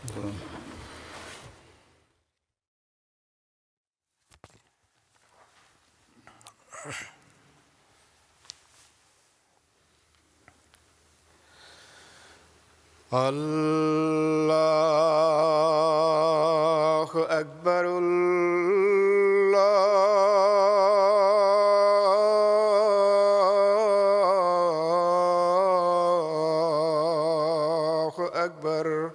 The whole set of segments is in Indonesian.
الله أكبر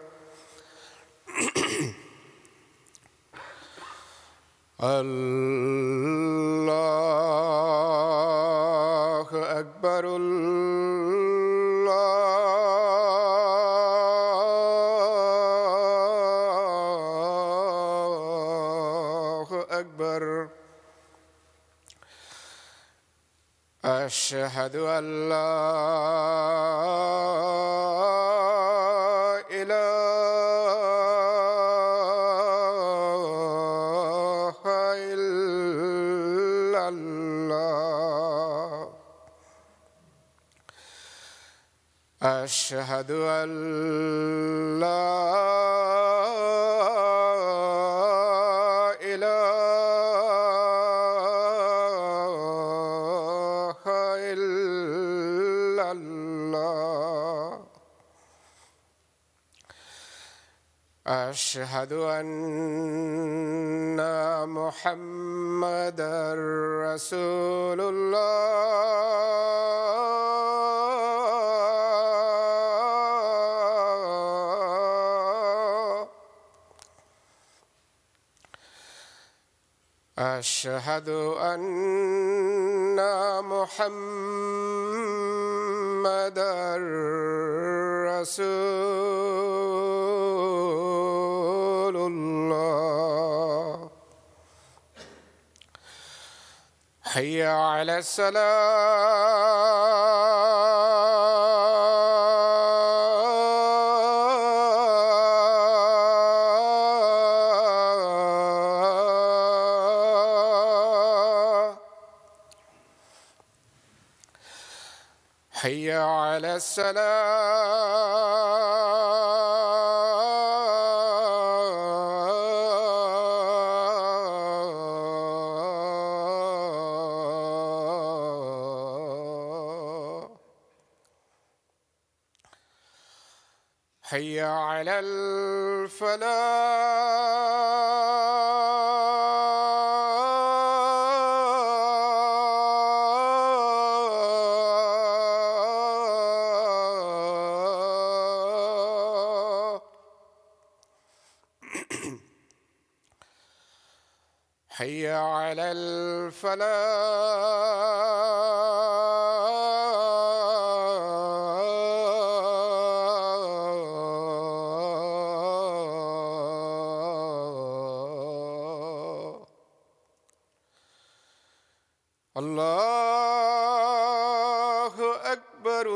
الله أكبر الله أكبر أشهد أن لا إله إلا الله أشهد أن لا أشهد أن محمدًا رسول الله أشهد أن محمدًا رسول الله حي على الصلاة حي على الصلاة حي على الفلاح حي على الفلاح الله أكبر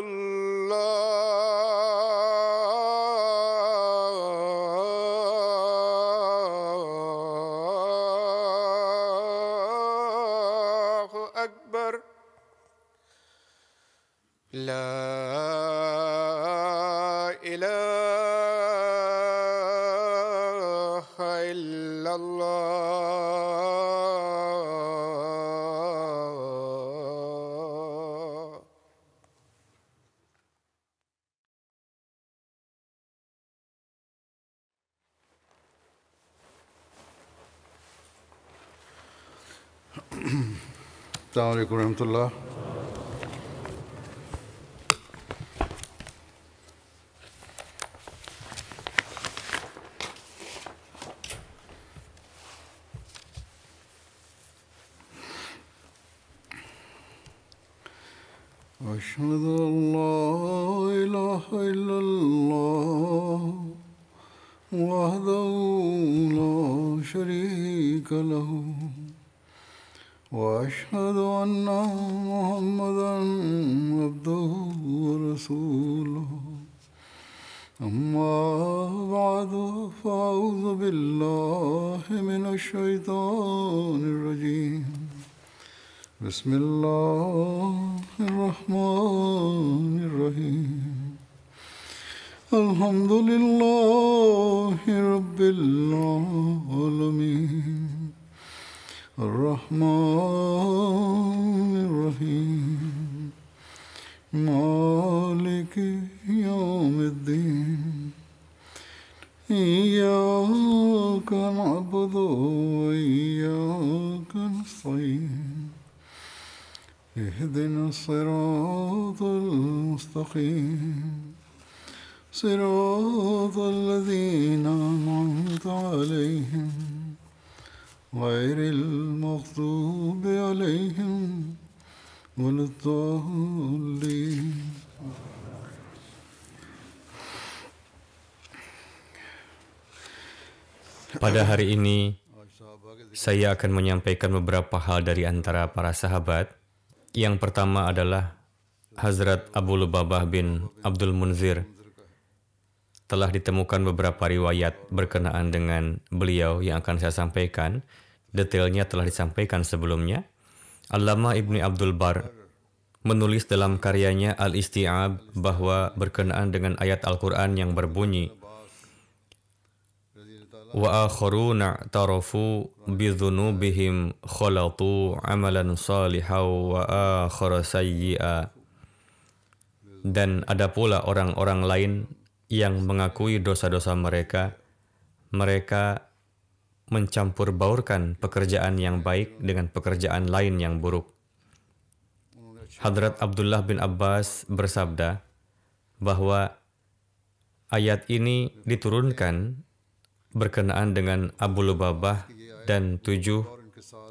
الله أكبر لا إله إلا الله السلام عليكم ورحمة الله. أشهد أن لا إله إلا الله وحده لا شريك له وأشهد أن محمدًا عبده ورسوله أما بعد فأعوذ بالله من الشيطان الرجيم بسم الله الرحمن الرحيم الحمد لله رب العالمين الرحمن الرحيم مالك يوم الدين إياك نعبد وإياك نستعين اهدنا الصراط المستقيم صراط الذين أنعمت عليهم غير المغضوب عليهم ولا الضالين. Pada hari ini, saya akan menyampaikan beberapa hal dari antara para sahabat. Yang pertama adalah Hazrat Abu Lubabah bin Abdul Munzir. Telah ditemukan beberapa riwayat berkenaan dengan beliau yang akan saya sampaikan. Detailnya telah disampaikan sebelumnya. Allama Ibni Abdul Bar menulis dalam karyanya Al-Isti'ab bahwa berkenaan dengan ayat Al-Quran yang berbunyi wa akharuna tarafu bidhunubihim khalatu amalan salihan wa akhara sayyi'a. Dan ada pula orang-orang lain yang mengakui dosa-dosa mereka. Mereka mencampur baurkan pekerjaan yang baik dengan pekerjaan lain yang buruk. Hadrat Abdullah bin Abbas bersabda bahwa ayat ini diturunkan berkenaan dengan Abu Lubabah dan 7,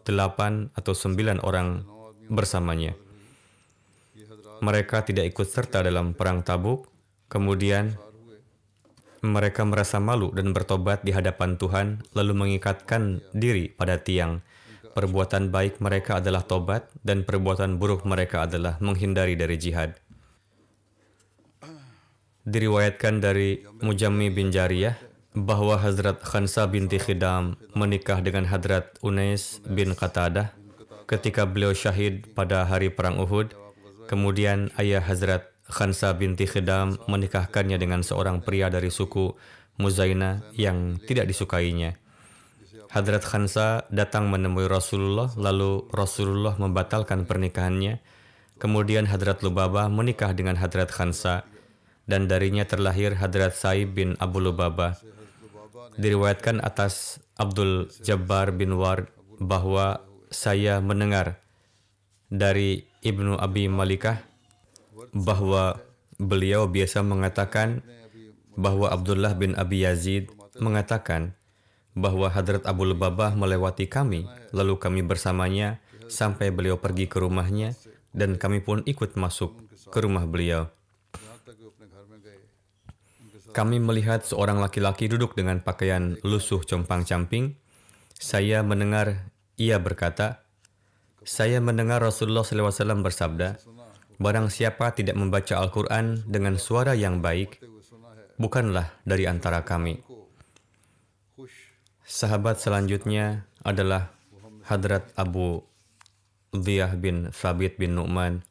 8, atau 9 orang bersamanya. Mereka tidak ikut serta dalam perang Tabuk. Kemudian mereka merasa malu dan bertobat di hadapan Tuhan, lalu mengikatkan diri pada tiang. Perbuatan baik mereka adalah tobat, dan perbuatan buruk mereka adalah menghindari dari jihad. Diriwayatkan dari Mujammi bin Jariyah bahwa Hazrat Khansa binti Khidam menikah dengan Hadrat Unais bin Qatadah ketika beliau syahid pada hari perang Uhud. Kemudian ayah Hazrat Khansa binti Khidam menikahkannya dengan seorang pria dari suku Muzaina yang tidak disukainya. Hadrat Khansa datang menemui Rasulullah, lalu Rasulullah membatalkan pernikahannya. Kemudian Hadrat Lubabah menikah dengan Hadrat Khansa, dan darinya terlahir Hadrat Sa'ib bin Abu Lubabah. Diriwayatkan atas Abdul Jabbar bin Ward bahwa saya mendengar dari Ibnu Abi Malikah bahwa beliau biasa mengatakan bahwa Abdullah bin Abi Yazid mengatakan bahwa Hadrat Abu Lubabah melewati kami, lalu kami bersamanya sampai beliau pergi ke rumahnya, dan kami pun ikut masuk ke rumah beliau. Kami melihat seorang laki-laki duduk dengan pakaian lusuh compang-camping. Saya mendengar ia berkata, saya mendengar Rasulullah SAW bersabda, barang siapa tidak membaca Al-Quran dengan suara yang baik, bukanlah dari antara kami. Sahabat selanjutnya adalah Hadrat Abu Dhiyah bin Thabit bin Nu'man.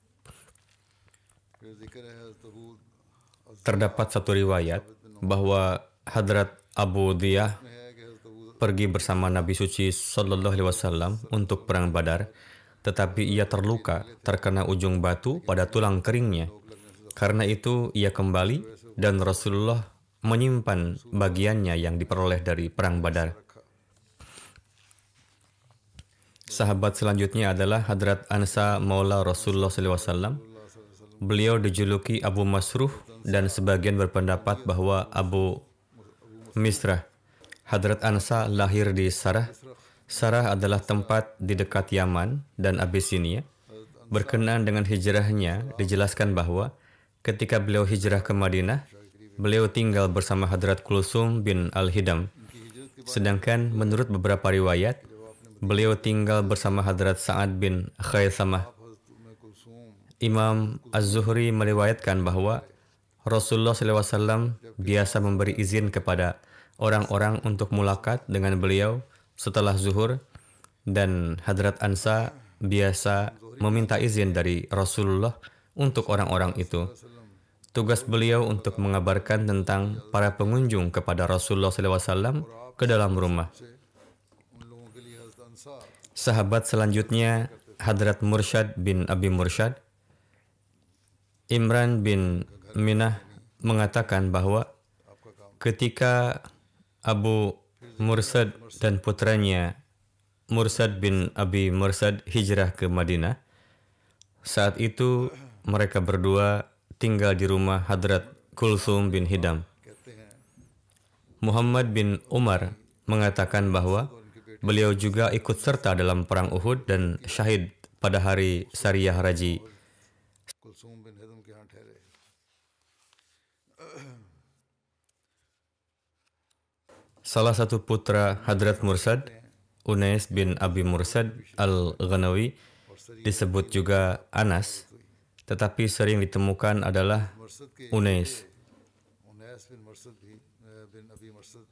Terdapat satu riwayat bahwa Hadrat Abu Dhiyah pergi bersama Nabi Suci Sallallahu Alaihi Wasallam untuk perang Badar, tetapi ia terluka terkena ujung batu pada tulang keringnya. Karena itu ia kembali dan Rasulullah menyimpan bagiannya yang diperoleh dari perang Badar. Sahabat selanjutnya adalah Hadrat Ansa Maula Rasulullah SAW. Beliau dijuluki Abu Masruh dan sebagian berpendapat bahwa Abu Misrah. Hadrat Ansa lahir di Sarah. Sarah adalah tempat di dekat Yaman dan Abyssinia. Berkenaan dengan hijrahnya, dijelaskan bahwa ketika beliau hijrah ke Madinah, beliau tinggal bersama Hadrat Kulsum bin Al-Hidam. Sedangkan menurut beberapa riwayat, beliau tinggal bersama Hadrat Sa'ad bin Khaysamah. Imam Az-Zuhri meriwayatkan bahwa Rasulullah SAW biasa memberi izin kepada orang-orang untuk mulakat dengan beliau setelah zuhur, dan Hadrat Ansa biasa meminta izin dari Rasulullah untuk orang-orang itu. Tugas beliau untuk mengabarkan tentang para pengunjung kepada Rasulullah SAW ke dalam rumah. उन लोगों के लिए हज़रत Ansar Sahabat selanjutnya Hadrat Mursyad bin Abi Mursyad, Imran bin Minah mengatakan bahwa ketika Abu Mursyad dan putranya Mursyad bin Abi Mursyad hijrah ke Madinah, saat itu mereka berdua tinggal di rumah Hadrat Kulsum bin Hidam. Muhammad bin Umar mengatakan bahwa beliau juga ikut serta dalam perang Uhud dan syahid pada hari Sariyah Raji. Kulsoom बिन हिदम के यहाँ ठहरे। Salah satu putra Hadrat Mursyad, Unais bin Abi Mursyad al-Ghanawi, disebut juga Anas, tetapi sering ditemukan adalah Unais. उनैस बिन मरसद भी बिन अबी मरसद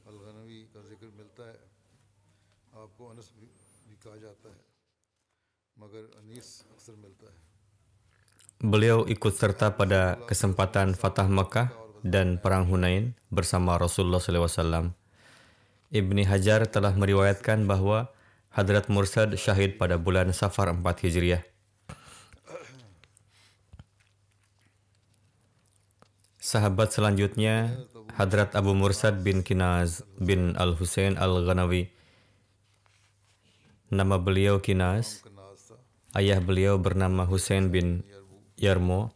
अल-गनवी का जिक्र मिलता है। आपको अनस भी कहा जाता है, मगर अनीस अक्सर मिलता है। Beliau ikut serta pada kesempatan Fatah Makkah dan Perang Hunain bersama Rasulullah SAW. Ibni Hajar telah meriwayatkan bahwa Hadrat Mursyad syahid pada bulan Safar 4 Hijriah. Sahabat selanjutnya Hadrat Abu Mursyad bin Kinaz bin Al-Husain Al-Ghanawi. Nama beliau Kinaz, ayah beliau bernama Husain bin Yarmo.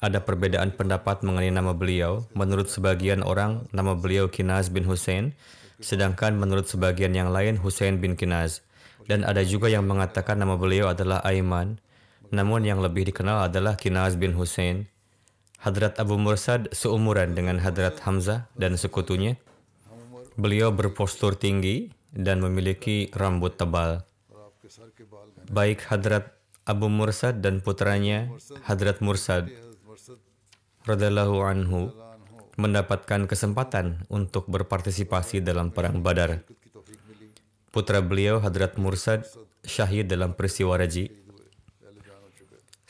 Ada perbedaan pendapat mengenai nama beliau. Menurut sebagian orang, nama beliau Kinaz bin Husain, sedangkan menurut sebagian yang lain Husain bin Kinaz. Dan ada juga yang mengatakan nama beliau adalah Aiman, namun yang lebih dikenal adalah Kinaz bin Husain. Hadrat Abu Mursyad seumuran dengan Hadrat Hamzah dan sekutunya. Beliau berpostur tinggi dan memiliki rambut tebal. Baik Hadrat Abu Mursyad dan putranya Hadrat Mursyad radhiyallahu anhu mendapatkan kesempatan untuk berpartisipasi dalam perang Badar. Putra beliau Hadrat Mursyad syahid dalam peristiwa Raji.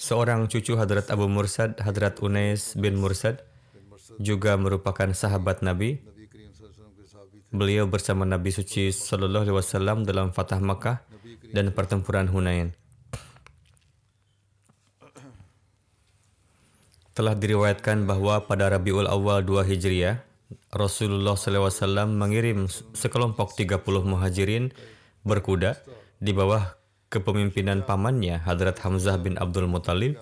Seorang cucu Hadrat Abu Mursyad, Hadrat Unais bin Mursyad, juga merupakan sahabat Nabi. Beliau bersama Nabi Suci Sallallahu Alaihi Wasallam dalam Fatah Makkah dan pertempuran Hunain. Telah diriwayatkan bahwa pada Rabiul Awal 2 Hijriah, Rasulullah SAW mengirim sekelompok 30 muhajirin berkuda di bawah kepemimpinan pamannya Hadrat Hamzah bin Abdul Muttalib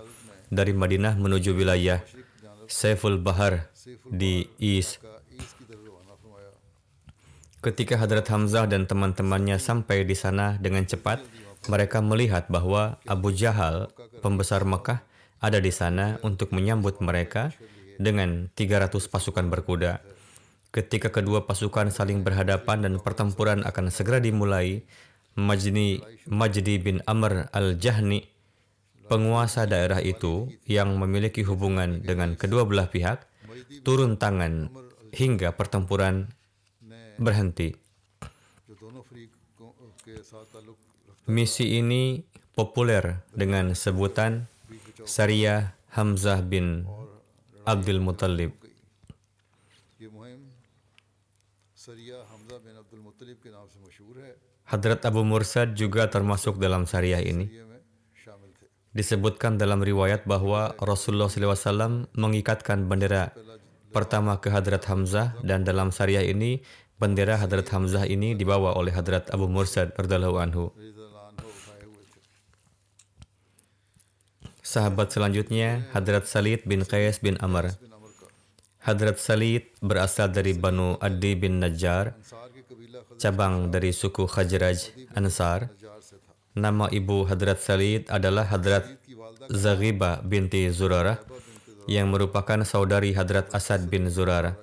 dari Madinah menuju wilayah Saiful Bahar di Is. Ketika Hadrat Hamzah dan teman-temannya sampai di sana dengan cepat, mereka melihat bahwa Abu Jahal, pembesar Mekah, ada di sana untuk menyambut mereka dengan 300 pasukan berkuda. Ketika kedua pasukan saling berhadapan dan pertempuran akan segera dimulai, Majdi bin Amr al-Jahni, penguasa daerah itu yang memiliki hubungan dengan kedua belah pihak, turun tangan hingga pertempuran berhenti. Misi ini populer dengan sebutan Sariyah Hamzah bin Abdul Muttalib. Hadrat Abu Mursyad juga termasuk dalam Sariyah ini. Disebutkan dalam riwayat bahwa Rasulullah SAW mengikatkan bendera pertama ke Hadrat Hamzah, dan dalam Sariyah ini bendera Hadrat Hamzah ini dibawa oleh Hadrat Abu Mursyad radhiyallahu anhu. Sahabat selanjutnya Hadrat Salid bin Qais bin Amr. Hadrat Salid berasal dari Banu Addi bin Najjar, cabang dari suku Khajraj Ansar. Nama ibu Hadrat Salid adalah Hadrat Zaghibah binti Zurarah, yang merupakan saudari Hadrat Asad bin Zurarah.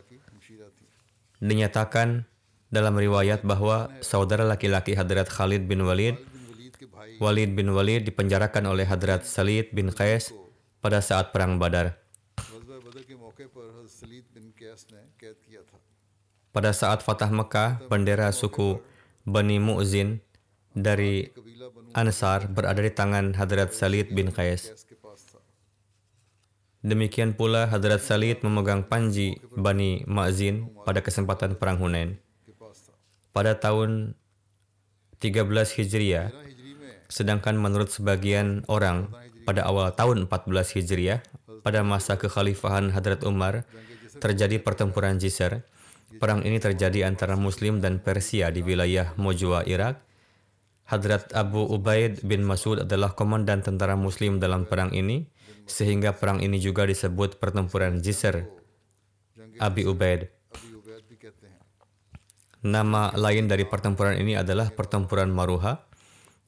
Dinyatakan dalam riwayat bahwa saudara laki-laki Hadrat Khalid bin Walid bin Walid dipenjarakan oleh Hadrat Salid bin Qais pada saat perang Badar. Pada saat Fatah Mekah, bendera suku Bani Mu'zin dari Ansar berada di tangan Hadrat Salid bin Qais. Demikian pula Hadrat Salid memegang panji Bani Ma'zin pada kesempatan Perang Hunain. Pada tahun 13 Hijriah, sedangkan menurut sebagian orang pada awal tahun 14 Hijriah, pada masa kekhalifahan Hadrat Umar, terjadi pertempuran Jisr. Perang ini terjadi antara Muslim dan Persia di wilayah Mojwa, Irak. Hadrat Abu Ubaid bin Mas'ud adalah komandan tentara Muslim dalam perang ini, sehingga perang ini juga disebut pertempuran Jisr. Abi Ubaid. Nama lain dari pertempuran ini adalah pertempuran Maruha,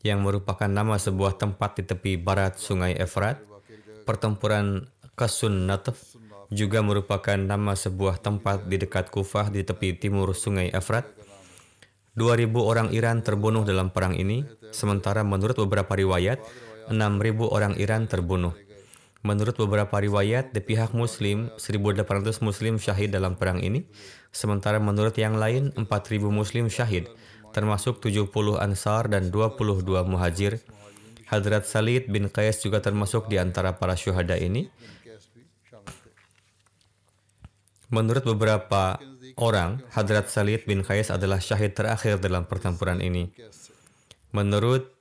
yang merupakan nama sebuah tempat di tepi barat Sungai Efrat. Pertempuran Qasun Natf juga merupakan nama sebuah tempat di dekat Kufah di tepi timur Sungai Efrat. 2.000 orang Iran terbunuh dalam perang ini, sementara menurut beberapa riwayat, 6.000 orang Iran terbunuh. Menurut beberapa riwayat, di pihak Muslim, 1.800 Muslim syahid dalam perang ini, sementara menurut yang lain, 4.000 Muslim syahid, termasuk 70 Ansar dan 22 Muhajir. Hadrat Salid bin Qais juga termasuk di antara para syuhada ini. Menurut beberapa orang, Hadrat Salid bin Qais adalah syahid terakhir dalam pertempuran ini. Menurut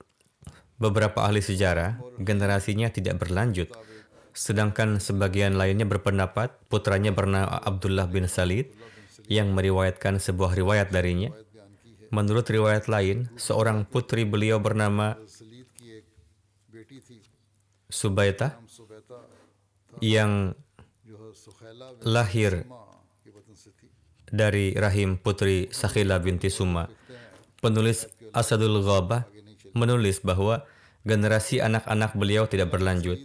beberapa ahli sejarah, generasinya tidak berlanjut, sedangkan sebagian lainnya berpendapat putranya bernama Abdullah bin Salid yang meriwayatkan sebuah riwayat darinya. Menurut riwayat lain, seorang putri beliau bernama Subaitah yang lahir dari rahim putri Sakhila binti Summa. Penulis Asadul Ghabah menulis bahwa generasi anak-anak beliau tidak berlanjut.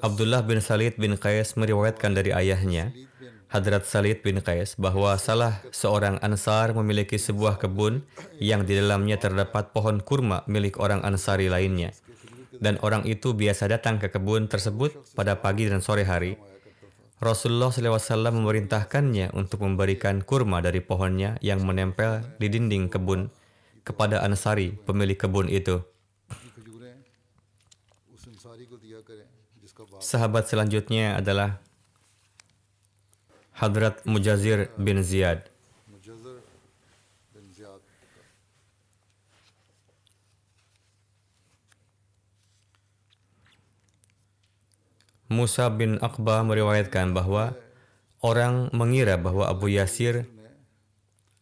Abdullah bin Salid bin Qais meriwayatkan dari ayahnya, Hadrat Salid bin Qais, bahwa salah seorang Ansar memiliki sebuah kebun yang di dalamnya terdapat pohon kurma milik orang Ansari lainnya. Dan orang itu biasa datang ke kebun tersebut pada pagi dan sore hari. Rasulullah SAW memerintahkannya untuk memberikan kurma dari pohonnya yang menempel di dinding kebun kepada Ansari, pemilik kebun itu. Sahabat selanjutnya adalah Hadrat Mujazir bin Ziyad. Musa bin Aqbah meriwayatkan bahwa orang mengira bahwa Abu Yasir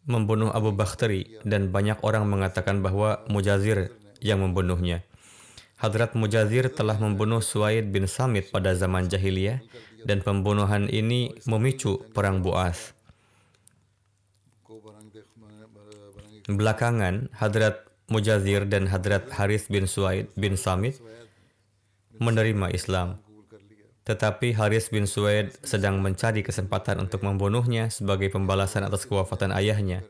membunuh Abu Bakhtari dan banyak orang mengatakan bahwa Mujazir yang membunuhnya. Hadrat Mujazir telah membunuh Suaid bin Samit pada zaman jahiliyah dan pembunuhan ini memicu perang Bu'as. Belakangan, Hadrat Mujazir dan Hadrat Haris bin Suaid bin Samit menerima Islam. Tetapi Haris bin Suaid sedang mencari kesempatan untuk membunuhnya sebagai pembalasan atas kewafatan ayahnya.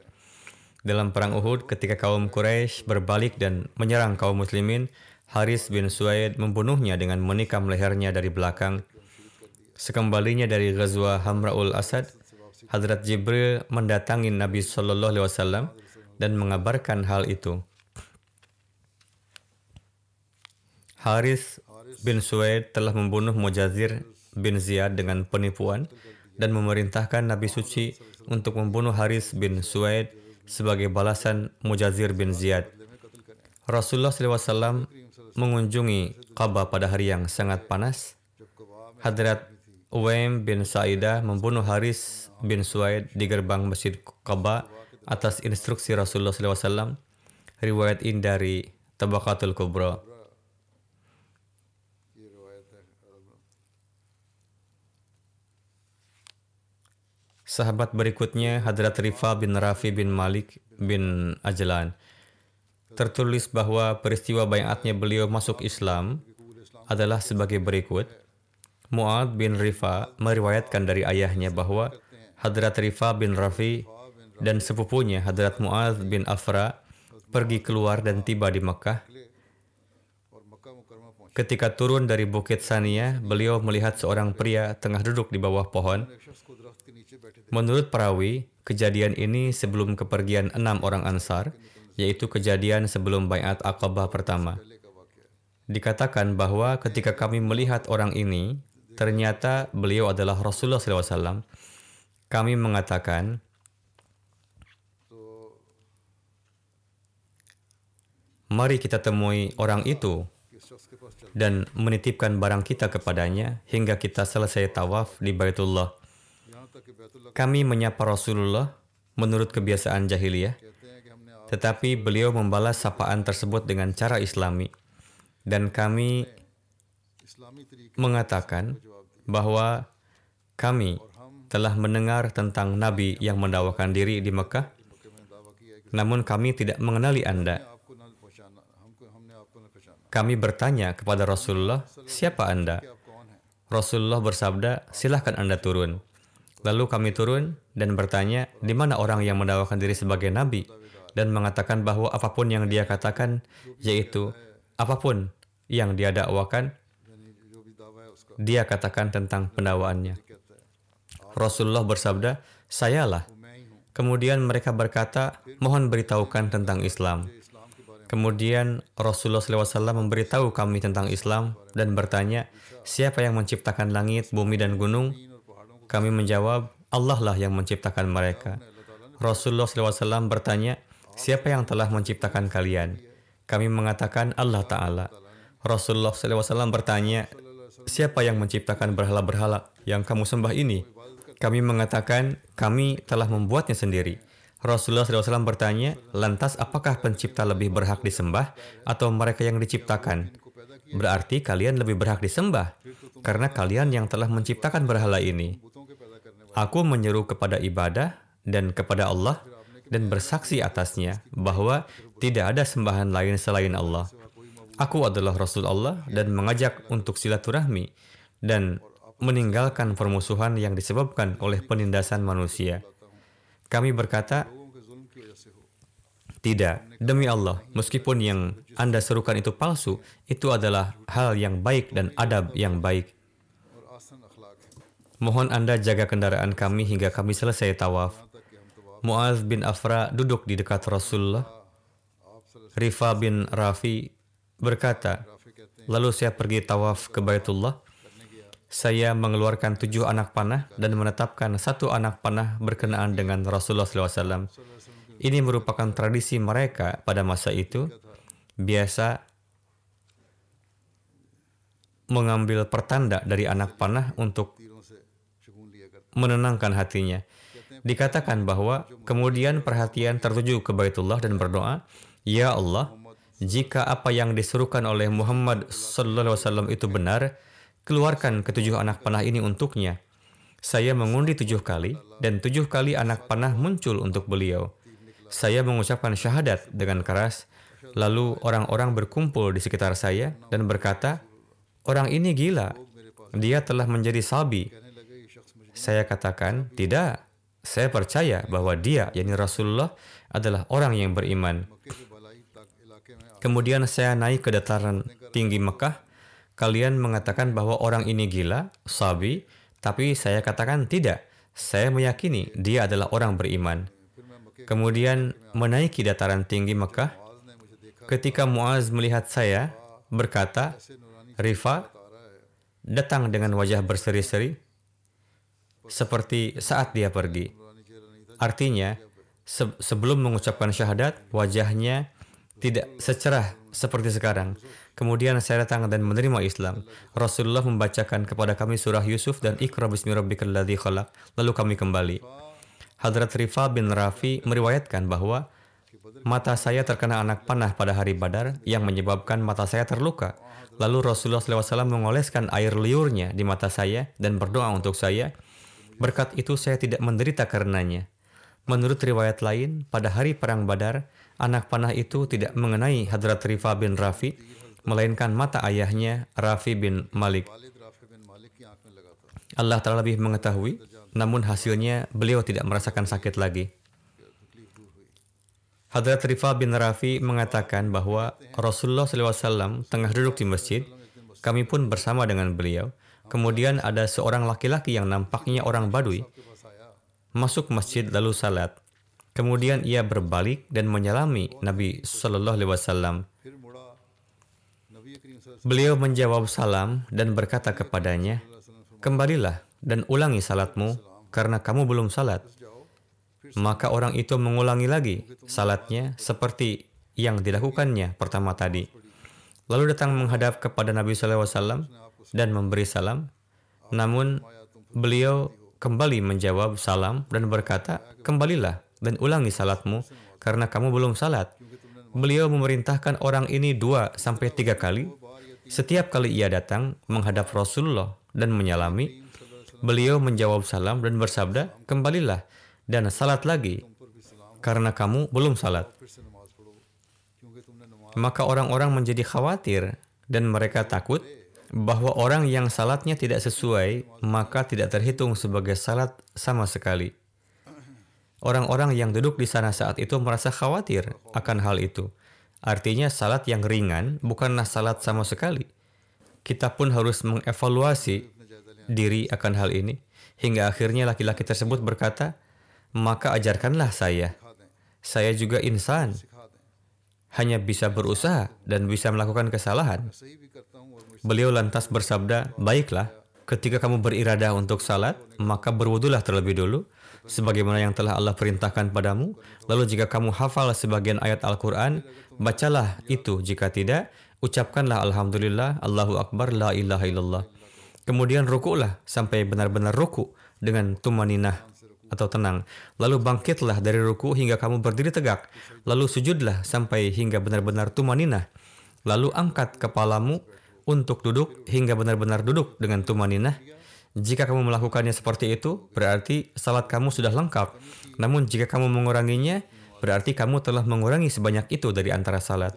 Dalam perang Uhud, ketika kaum Quraisy berbalik dan menyerang kaum muslimin, Haris bin Suaid membunuhnya dengan menikam lehernya dari belakang. Sekembalinya dari Ghazwa Hamra'ul Asad, Hadrat Jibril mendatangi Nabi SAW dan mengabarkan hal itu. Haris bin Suaid telah membunuh Mujazir bin Ziyad dengan penipuan dan memerintahkan Nabi Suci untuk membunuh Haris bin Suaid sebagai balasan Mujazir bin Ziyad. Rasulullah SAW mengunjungi Qabah pada hari yang sangat panas. Hadrat Uwaim bin Sa'idah membunuh Haris bin Suaid di gerbang Masjid Qabah atas instruksi Rasulullah SAW. Riwayat ini dari Tabaqatul Kubra. Sahabat berikutnya Hadrat Rifa bin Rafi bin Malik bin Ajlan. Tertulis bahwa peristiwa baiatnya beliau masuk Islam adalah sebagai berikut. Mu'ad bin Rifa meriwayatkan dari ayahnya bahwa Hadrat Rifa bin Rafi dan sepupunya Hadrat Mu'ad bin Afra pergi keluar dan tiba di Mekah. Ketika turun dari Bukit Saniyah, beliau melihat seorang pria tengah duduk di bawah pohon. Menurut perawi, kejadian ini sebelum kepergian 6 orang Ansar, yaitu kejadian sebelum Baiat Aqabah pertama. Dikatakan bahwa ketika kami melihat orang ini, ternyata beliau adalah Rasulullah SAW. Kami mengatakan, mari kita temui orang itu dan menitipkan barang kita kepadanya hingga kita selesai tawaf di Baitullah. Kami menyapa Rasulullah menurut kebiasaan jahiliyah, tetapi beliau membalas sapaan tersebut dengan cara Islami. Dan kami mengatakan bahwa kami telah mendengar tentang Nabi yang mendakwakan diri di Mekah, namun kami tidak mengenali Anda. Kami bertanya kepada Rasulullah, siapa Anda? Rasulullah bersabda, silahkan Anda turun. Lalu kami turun dan bertanya, di mana orang yang mendakwakan diri sebagai Nabi? Dan mengatakan bahwa apapun yang dia katakan, yaitu apapun yang dia dakwakan, dia katakan tentang pendakwaannya. Rasulullah bersabda, sayalah. Kemudian mereka berkata, mohon beritahukan tentang Islam. Kemudian Rasulullah SAW memberitahu kami tentang Islam dan bertanya, siapa yang menciptakan langit, bumi, dan gunung? Kami menjawab, Allah lah yang menciptakan mereka. Rasulullah SAW bertanya, siapa yang telah menciptakan kalian? Kami mengatakan Allah Ta'ala. Rasulullah SAW bertanya, siapa yang menciptakan berhala-berhala yang kamu sembah ini? Kami mengatakan, kami telah membuatnya sendiri. Rasulullah SAW bertanya, lantas apakah pencipta lebih berhak disembah atau mereka yang diciptakan? Berarti kalian lebih berhak disembah, karena kalian yang telah menciptakan berhala ini. Aku menyeru kepada ibadah dan kepada Allah dan bersaksi atasnya bahwa tidak ada sembahan lain selain Allah. Aku adalah Rasul Allah dan mengajak untuk silaturahmi dan meninggalkan permusuhan yang disebabkan oleh penindasan manusia. Kami berkata, tidak, demi Allah, meskipun yang Anda serukan itu palsu, itu adalah hal yang baik dan adab yang baik. Mohon Anda jaga kendaraan kami hingga kami selesai tawaf. Mu'adz bin Afra duduk di dekat Rasulullah. Rifa bin Rafi berkata, lalu saya pergi tawaf ke Baitullah. Saya mengeluarkan 7 anak panah dan menetapkan 1 anak panah berkenaan dengan Rasulullah SAW. Ini merupakan tradisi mereka pada masa itu. Biasa mengambil pertanda dari anak panah untuk menenangkan hatinya. Dikatakan bahwa kemudian perhatian tertuju ke Baitullah dan berdoa, ya Allah, jika apa yang disuruhkan oleh Muhammad SAW itu benar, keluarkan ke-7 anak panah ini untuknya. Saya mengundi 7 kali, dan 7 kali anak panah muncul untuk beliau. Saya mengucapkan syahadat dengan keras, lalu orang-orang berkumpul di sekitar saya dan berkata, orang ini gila, dia telah menjadi sabi. Saya katakan, tidak, saya percaya bahwa dia, yakni Rasulullah, adalah orang yang beriman. Kemudian saya naik ke dataran tinggi Mekah. Kalian mengatakan bahwa orang ini gila, sabi, tapi saya katakan tidak. Saya meyakini dia adalah orang beriman. Kemudian menaiki dataran tinggi Mekah. Ketika Mu'adz melihat saya, berkata, Rifa, datang dengan wajah berseri-seri, seperti saat dia pergi. Artinya, sebelum mengucapkan syahadat, wajahnya tidak secerah seperti sekarang. Kemudian saya datang dan menerima Islam. Rasulullah membacakan kepada kami surah Yusuf dan Iqra bismi rabbikal ladzi khalaq. Lalu kami kembali. Hadrat Rifa bin Rafi meriwayatkan bahwa mata saya terkena anak panah pada hari Badar yang menyebabkan mata saya terluka. Lalu Rasulullah SAW mengoleskan air liurnya di mata saya dan berdoa untuk saya. Berkat itu saya tidak menderita karenanya. Menurut riwayat lain, pada hari Perang Badar, anak panah itu tidak mengenai Hadrat Rifa bin Rafi, melainkan mata ayahnya, Rafi bin Malik. Allah Ta'ala lebih mengetahui, namun hasilnya beliau tidak merasakan sakit lagi. Hadrat Rifa bin Rafi mengatakan bahwa Rasulullah SAW tengah duduk di masjid, kami pun bersama dengan beliau. Kemudian ada seorang laki-laki yang nampaknya orang Badui masuk masjid lalu salat. Kemudian ia berbalik dan menyalami Nabi Sallallahu Alaihi Wasallam. Beliau menjawab salam dan berkata kepadanya, kembalilah dan ulangi salatmu karena kamu belum salat. Maka orang itu mengulangi lagi salatnya seperti yang dilakukannya pertama tadi. Lalu datang menghadap kepada Nabi SAW dan memberi salam. Namun beliau kembali menjawab salam dan berkata, kembalilah dan ulangi salatmu karena kamu belum salat. Beliau memerintahkan orang ini 2 sampai 3 kali. Setiap kali ia datang menghadap Rasulullah dan menyalami, beliau menjawab salam dan bersabda, kembalilah dan salat lagi karena kamu belum salat. Maka orang-orang menjadi khawatir dan mereka takut bahwa orang yang salatnya tidak sesuai maka tidak terhitung sebagai salat sama sekali. Orang-orang yang duduk di sana saat itu merasa khawatir akan hal itu. Artinya salat yang ringan bukanlah salat sama sekali. Kita pun harus mengevaluasi diri akan hal ini. Hingga akhirnya laki-laki tersebut berkata, maka ajarkanlah saya. Saya juga insan. Hanya bisa berusaha dan bisa melakukan kesalahan. Beliau lantas bersabda, baiklah, ketika kamu beriradah untuk salat, maka berwudulah terlebih dulu, sebagaimana yang telah Allah perintahkan padamu. Lalu jika kamu hafal sebagian ayat Al-Quran, bacalah itu. Jika tidak, ucapkanlah Alhamdulillah, Allahu Akbar, La ilaha illallah. Kemudian rukuklah sampai benar-benar rukuk dengan tumaninah atau tenang. Lalu bangkitlah dari ruku hingga kamu berdiri tegak. Lalu sujudlah sampai hingga benar-benar tumaninah. Lalu angkat kepalamu untuk duduk hingga benar-benar duduk dengan tumaninah. Jika kamu melakukannya seperti itu, berarti salat kamu sudah lengkap. Namun jika kamu menguranginya, berarti kamu telah mengurangi sebanyak itu dari antara salat.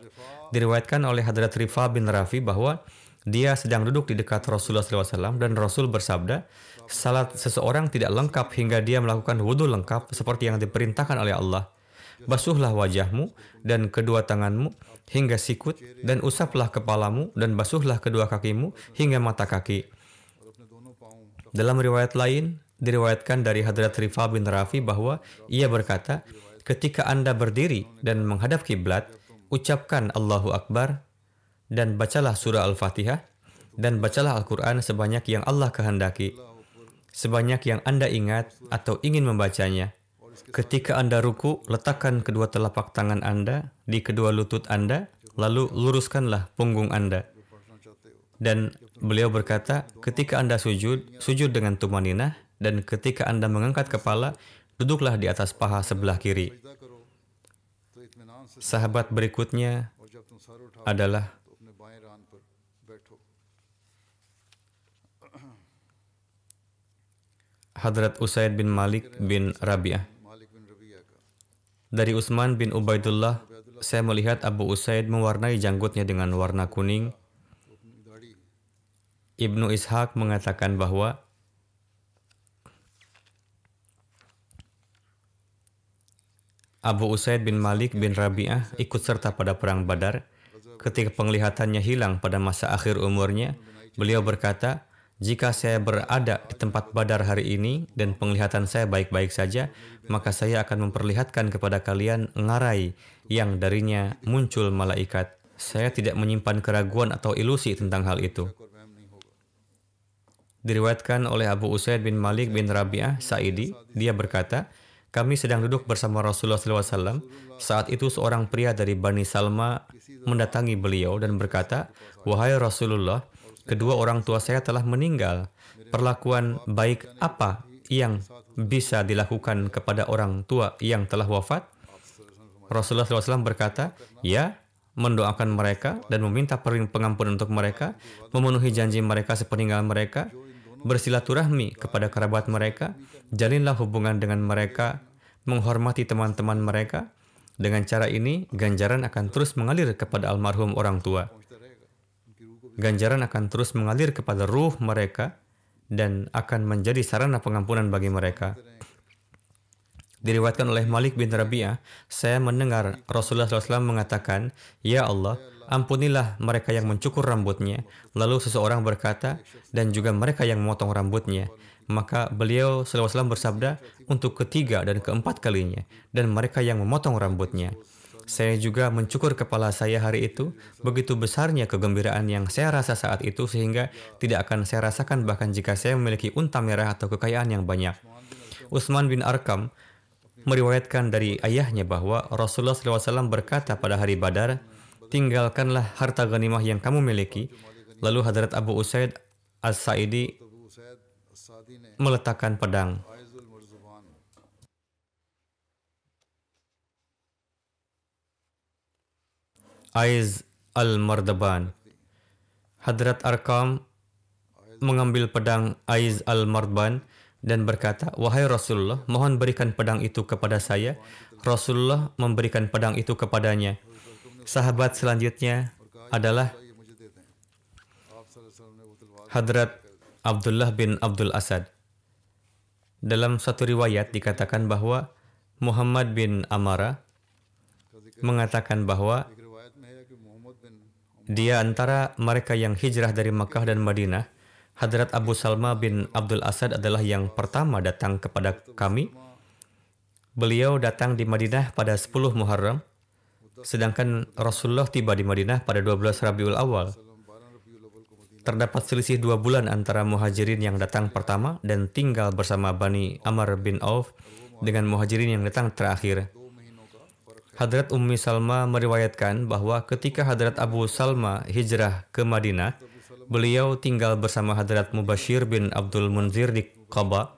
Diriwayatkan oleh Hadrat Rifa bin Rafi bahwa dia sedang duduk di dekat Rasulullah SAW dan Rasul bersabda, salat seseorang tidak lengkap hingga dia melakukan wudhu lengkap seperti yang diperintahkan oleh Allah. Basuhlah wajahmu dan kedua tanganmu hingga sikut dan usaplah kepalamu dan basuhlah kedua kakimu hingga mata kaki. Dalam riwayat lain, diriwayatkan dari Hadrat Rifa bin Rafi bahwa ia berkata, ketika Anda berdiri dan menghadap kiblat, ucapkan Allahu Akbar dan bacalah surah Al-Fatihah dan bacalah Al-Quran sebanyak yang Allah kehendaki, sebanyak yang Anda ingat atau ingin membacanya. Ketika Anda ruku, letakkan kedua telapak tangan Anda di kedua lutut Anda, lalu luruskanlah punggung Anda. Dan beliau berkata, ketika Anda sujud, sujud dengan tumaninah, dan ketika Anda mengangkat kepala, duduklah di atas paha sebelah kiri. Sahabat berikutnya adalah Hadrat Usaid bin Malik bin Rabi'ah. Dari Utsman bin Ubaidullah, saya melihat Abu Usaid mewarnai janggutnya dengan warna kuning. Ibnu Ishaq mengatakan bahwa Abu Usaid bin Malik bin Rabi'ah ikut serta pada perang Badar. Ketika penglihatannya hilang pada masa akhir umurnya, beliau berkata, jika saya berada di tempat Badar hari ini dan penglihatan saya baik-baik saja, maka saya akan memperlihatkan kepada kalian ngarai yang darinya muncul malaikat. Saya tidak menyimpan keraguan atau ilusi tentang hal itu. Diriwayatkan oleh Abu Usaid bin Malik bin Rabi'ah Sa'idi, dia berkata, kami sedang duduk bersama Rasulullah SAW. Saat itu seorang pria dari Bani Salma mendatangi beliau dan berkata, wahai Rasulullah, kedua orang tua saya telah meninggal. Perlakuan baik apa yang bisa dilakukan kepada orang tua yang telah wafat? Rasulullah SAW berkata, ya, mendoakan mereka dan meminta pengampunan untuk mereka, memenuhi janji mereka sepeninggal mereka, bersilaturahmi kepada kerabat mereka, jalinlah hubungan dengan mereka, menghormati teman-teman mereka. Dengan cara ini, ganjaran akan terus mengalir kepada almarhum orang tua. Ganjaran akan terus mengalir kepada ruh mereka dan akan menjadi sarana pengampunan bagi mereka. Diriwayatkan oleh Malik bin Rabi'ah, saya mendengar Rasulullah SAW mengatakan, ya Allah, ampunilah mereka yang mencukur rambutnya. Lalu seseorang berkata, dan juga mereka yang memotong rambutnya. Maka beliau SAW bersabda, untuk ketiga dan keempat kalinya, dan mereka yang memotong rambutnya. Saya juga mencukur kepala saya hari itu. Begitu besarnya kegembiraan yang saya rasa saat itu sehingga tidak akan saya rasakan bahkan jika saya memiliki unta merah atau kekayaan yang banyak. Utsman bin Arkam meriwayatkan dari ayahnya bahwa Rasulullah SAW berkata pada hari Badar, tinggalkanlah harta ghanimah yang kamu miliki. Lalu Hadrat Abu Usaid As-Sa'idi Abu सैद सादी ने meletakkan pedang. आयजुल मरजुबान Aiz al-Mardaban. Hadrat Arkam mengambil pedang Aiz al-Mardaban dan berkata, "Wahai Rasulullah, mohon berikan pedang itu kepada saya." Rasulullah memberikan pedang itu kepadanya. Sahabat selanjutnya adalah ये मुझे देते हैं। आप सल्लल्लाहु अलैहि वसल्लम ने वो तलवार Hadrat Abdullah bin Abdul Asad. Dalam satu riwayat dikatakan bahwa Muhammad bin Amara mengatakan bahwa एक रिवायत में है कि मोहम्मद बिन dia antara mereka yang hijrah dari Makkah dan Madinah. Hadrat Abu Salma bin Abdul Asad adalah yang pertama datang kepada kami. Beliau datang di Madinah pada 10 Muharram, sedangkan Rasulullah tiba di Madinah pada 12 Rabiul Awal. 12 रबीउल अव्वल को Medina Terdapat selisih 2 bulan antara muhajirin yang datang pertama dan tinggal bersama Bani Amr bin Auf dengan muhajirin yang datang terakhir. 2 महीनों का फर्क है। Hadrat Ummi Salma meriwayatkan bahwa ketika Hadrat Abu Salma hijrah ke Madinah, beliau tinggal bersama Hadrat Mubashir bin Abdul Munzir di Quba.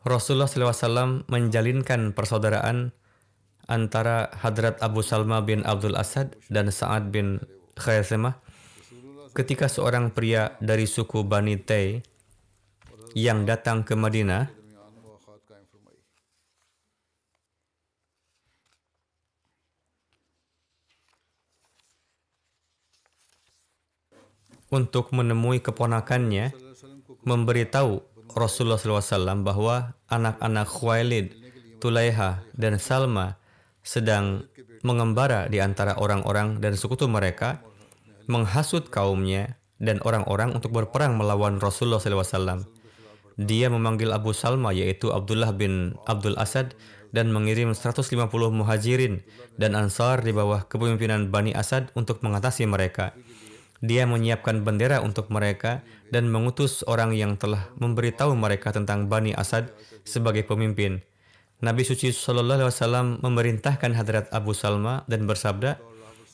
Rasulullah SAW menjalinkan persaudaraan antara Hadrat Abu Salma bin Abdul Asad dan Sa'ad bin Khaisamah ketika seorang pria dari suku Bani Tay yang datang ke Madinah दरमियान मुआखात कायम फरमाई। untuk menemui keponakannya, memberitahu Rasulullah SAW bahwa anak-anak Khuwailid, Tulaiha, dan Salma sedang mengembara di antara orang-orang dan sekutu mereka, menghasut kaumnya dan orang-orang untuk berperang melawan Rasulullah SAW. Dia memanggil Abu Salma yaitu Abdullah bin Abdul Asad dan mengirim 150 muhajirin dan ansar di bawah kepemimpinan Bani Asad untuk mengatasi mereka. Dia menyiapkan bendera untuk mereka dan mengutus orang yang telah memberitahu mereka tentang Bani Asad sebagai pemimpin. Nabi Suci Shallallahu Alaihi Wasallam memerintahkan Hadrat Abu Salma dan bersabda,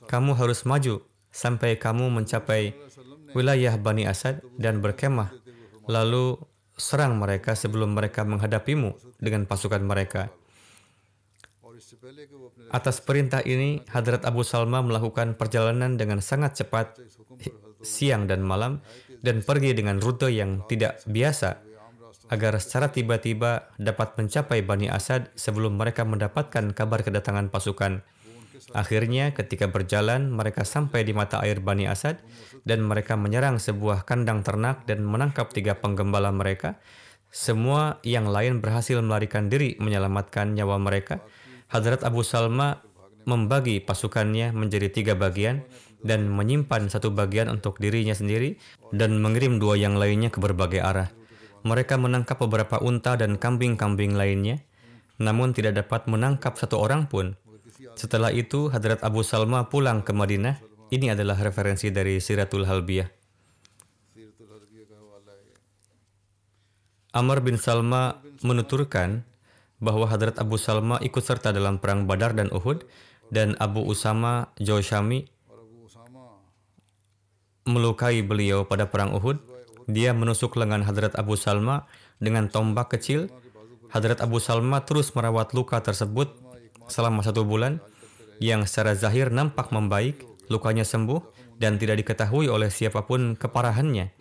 "Kamu harus maju sampai kamu mencapai wilayah Bani Asad dan berkemah, lalu serang mereka sebelum mereka menghadapimu dengan pasukan mereka." और इससे पहले कि वो अपने Atas perintah ini, Hadrat Abu Salma melakukan perjalanan dengan sangat cepat siang dan malam dan pergi dengan rute yang tidak biasa agar secara tiba-tiba dapat mencapai Bani Asad sebelum mereka mendapatkan kabar kedatangan pasukan. Akhirnya ketika berjalan mereka sampai di mata air Bani Asad dan mereka menyerang sebuah kandang ternak dan menangkap 3 penggembala mereka. Semua yang lain berhasil melarikan diri menyelamatkan nyawa mereka. Hadrat Abu Salma membagi pasukannya menjadi 3 bagian dan menyimpan 1 bagian untuk dirinya sendiri dan mengirim 2 yang lainnya ke berbagai arah. Mereka menangkap beberapa unta dan kambing-kambing lainnya, namun tidak dapat menangkap 1 orang pun. Setelah itu, Hadrat Abu Salma pulang ke Madinah. Ini adalah referensi dari Siratul Halbiyah. सीरतुल हरबिया का हवाला है। Amr bin Salma menuturkan bahwa Hadrat Abu Salma ikut serta dalam perang Badar dan Uhud, dan Abu Usama Jawshami और अबू Usama melukai beliau pada perang Uhud. Dia menusuk lengan Hadrat Abu Salma dengan tombak kecil. Hadrat Abu Salma terus merawat luka tersebut selama 1 bulan, yang secara zahir nampak membaik, lukanya sembuh, dan tidak diketahui oleh siapapun keparahannya.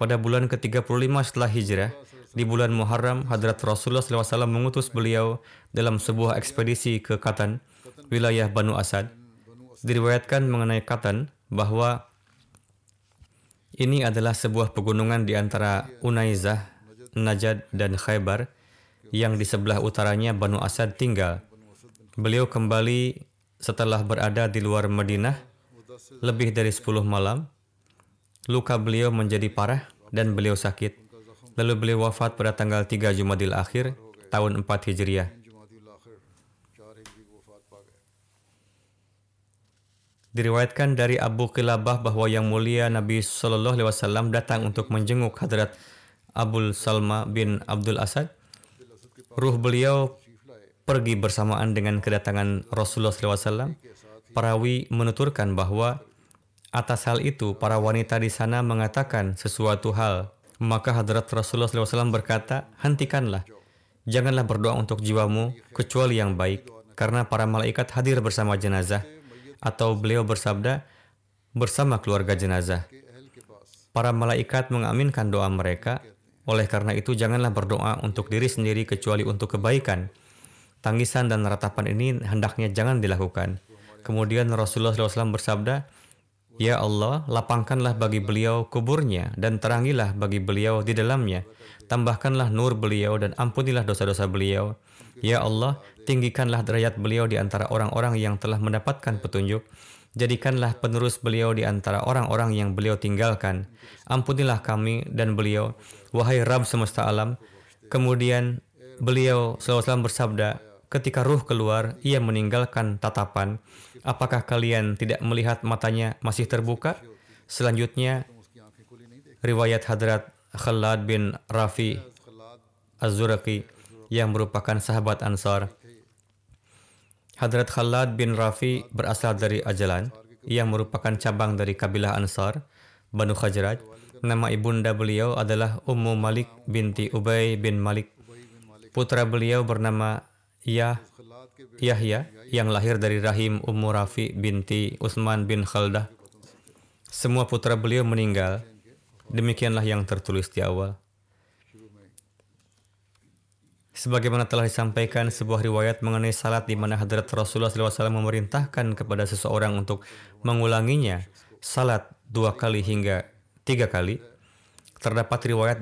Pada bulan ke-35 setelah hijrah, di bulan Muharram, Hadrat Rasulullah SAW mengutus beliau dalam sebuah ekspedisi ke Qatan, wilayah Banu Asad. Diriwayatkan mengenai Qatan bahwa ini adalah sebuah pegunungan di antara Unaizah, Najd, dan Khaybar yang di sebelah utaranya Banu Asad tinggal. Beliau kembali setelah berada di luar Madinah lebih dari 10 malam. Luka beliau menjadi parah dan beliau sakit. Lalu beliau wafat pada tanggal 3 Jumadil Akhir tahun 4 Hijriah. जुमादिल आखिर 4 हिजरी को वफात पा गए। Diriwayatkan dari Abu Qilabah bahwa Yang Mulia Nabi Shallallahu Alaihi Wasallam datang untuk menjenguk Hadrat Abul Salma bin Abdul Asad. Ruh beliau pergi bersamaan dengan kedatangan Rasulullah SAW. Perawi menuturkan bahwa atas hal itu para wanita di sana mengatakan sesuatu hal. Maka Hadrat Rasulullah SAW berkata, hentikanlah. Janganlah berdoa untuk jiwamu kecuali yang baik, karena para malaikat hadir bersama jenazah. Atau beliau bersabda, bersama keluarga jenazah. Para malaikat mengaminkan doa mereka. Oleh karena itu, janganlah berdoa untuk diri sendiri kecuali untuk kebaikan. Tangisan dan ratapan ini hendaknya jangan dilakukan. Kemudian Rasulullah SAW bersabda, Ya Allah, lapangkanlah bagi beliau kuburnya dan terangilah bagi beliau di dalamnya. Tambahkanlah nur beliau dan ampunilah dosa-dosa beliau. Ya Allah, tinggikanlah derajat beliau di antara orang-orang yang telah mendapatkan petunjuk. Jadikanlah penerus beliau di antara orang-orang yang beliau tinggalkan. Ampunilah kami dan beliau, wahai Rabb semesta alam. Kemudian beliau SAW bersabda, ketika ruh keluar, ia meninggalkan tatapan. Apakah kalian tidak melihat matanya masih terbuka? Selanjutnya, riwayat Hadrat Khalad bin Rafi Az-Zuraqi yang merupakan sahabat Ansar. Hadrat Khalad bin Rafi berasal dari Ajlan, yang merupakan cabang dari kabilah Ansar, Banu Khajraj. Nama ibunda beliau adalah Ummu Malik binti Ubay bin Malik. Putra beliau bernama Yahya, yang lahir dari rahim Ummu Rafi binti Utsman bin Khaldah. Semua putra beliau meninggal. Demikianlah yang tertulis di awal. Sebagaimana telah disampaikan sebuah riwayat mengenai salat di mana Hadrat Rasulullah SAW memerintahkan kepada seseorang untuk mengulanginya salat 2 kali hingga 3 kali. Terdapat riwayat